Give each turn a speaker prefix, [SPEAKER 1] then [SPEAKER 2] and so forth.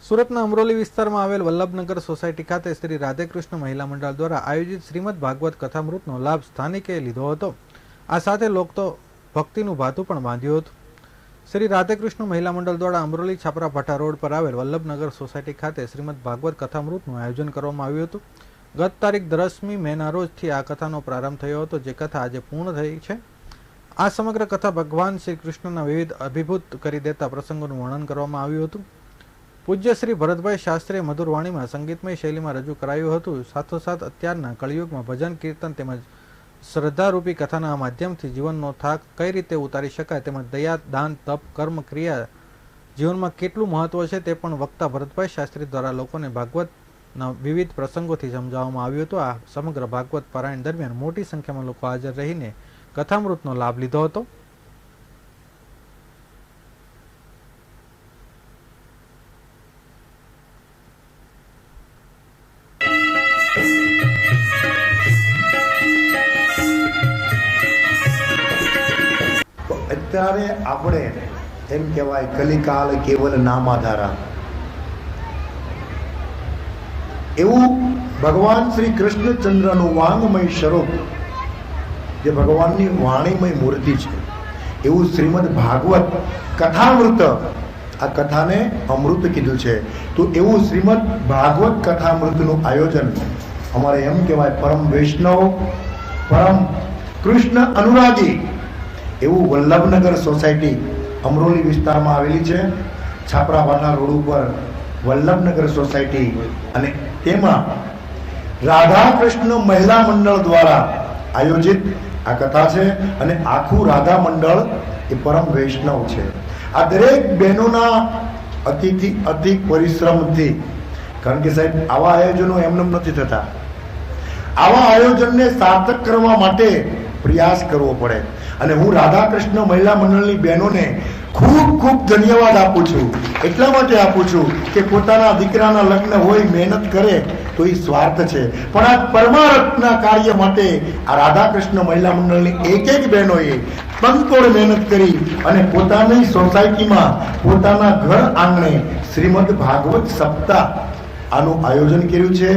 [SPEAKER 1] સુરતના અમરોલી વિસ્તારમાં આવેલ વલ્લભનગર સોસાયટી ખાતે શ્રી રાધેકૃષ્ણ મહિલા મંડળ દ્વારા આયોજિત શ્રીમદ ભાગવત કથામૃતનો લાભ સ્થાનિકે લીધો હતો। આ સાથે લોકો ભક્તિનું ભાથું પણ બાંધ્યું હતું। શ્રી રાધેકૃષ્ણ મહિલા મંડળ દ્વારા અમરોલી છાપરા ભાઠા રોડ પર આવેલ વલ્લભનગર સોસાયટી ખાતે શ્રીમદ ભાગવત કથામૃતનું આયોજન કરવામાં આવ્યું હતું। ગત તારીખ 10મી મેના રોજથી આ કથાનો પ્રારંભ થયો હતો, જે કથા આજે પૂર્ણ થઈ છે। આ સમગ્ર કથા ભગવાન શ્રી કૃષ્ણના વિવિધ અભિભૂત કરી દેતા પ્રસંગોનું વર્ણન કરવામાં આવ્યું હતું। પૂજ્ય શ્રી ભરતભાઈ શાસ્ત્રીએ મધુર વાણીમાં સંગીતમય શૈલીમાં રજૂ કરાયું હતું। સાથોસાથ અત્યારના કળિયુગમાં ભજન કીર્તન તેમજ શ્રદ્ધારૂપી કથાના માધ્યમથી જીવનનો થાક કઈ રીતે ઉતારી શકાય તેમજ દયા, દાન, તપ, કર્મ, ક્રિયા જીવનમાં કેટલું મહત્વ છે તે પણ વક્તા ભરતભાઈ શાસ્ત્રી દ્વારા લોકોને ભાગવતના વિવિધ પ્રસંગોથી સમજાવવામાં આવ્યું હતું। આ સમગ્ર ભાગવત પારાયણ દરમિયાન મોટી સંખ્યામાં લોકો હાજર રહીને કથામૃતનો લાભ લીધો હતો।
[SPEAKER 2] અત્યારે આપણે એમ કહેવાય કલિકાલ કેવલ નામાધારા, એવું ભગવાન શ્રી કૃષ્ણચંદ્રનું વાંગમય સ્વરૂપ જે ભગવાનની વાણીમય મૂર્તિ છે, એવું શ્રીમદ ભાગવત કથામૃત, આ કથાને અમૃત કીધું છે, તો એવું શ્રીમદ ભાગવત કથામૃતનું આયોજન અમારે એમ કહેવાય પરમ વૈષ્ણવ, પરમ કૃષ્ણ અનુરાગી એવું વલ્લભનગર સોસાયટી અમરોલી વિસ્તારમાં આવેલી છે, છાપરા ભાઠા રોડ ઉપર વલ્લભનગર સોસાયટી, અને તેમાં રાધા કૃષ્ણ મહિલા મંડળ દ્વારા આયોજિત આ કથા છે। અને આખું રાધા મંડળ એ પરમ વૈષ્ણવ છે। આ દરેક બહેનોના અતિ પરિશ્રમથી, કારણ કે સાહેબ આવા આયોજનો એમને નથી થતા, આવા આયોજનને સાર્થક કરવા માટે પ્રયાસ કરવો પડે। અને હું રાધા કૃષ્ણ મહિલા મંડળની બહેનોને ખૂબ ખૂબ ધન્યવાદ આપું છું। એટલા માટે આપું છું કે પોતાના દીકરાના લગ્ન હોય, મહેનત કરે તો એ સ્વાર્થ છે, પણ આ પરમાર્થના કાર્ય માટે આ રાધા કૃષ્ણ મહિલા મંડળની એક બહેનોએ તનતોડ મહેનત કરી અને પોતાની સોસાયટીમાં, પોતાના ઘર આંગણે શ્રીમદ ભાગવત સપ્તાહ આનું આયોજન કર્યું છે।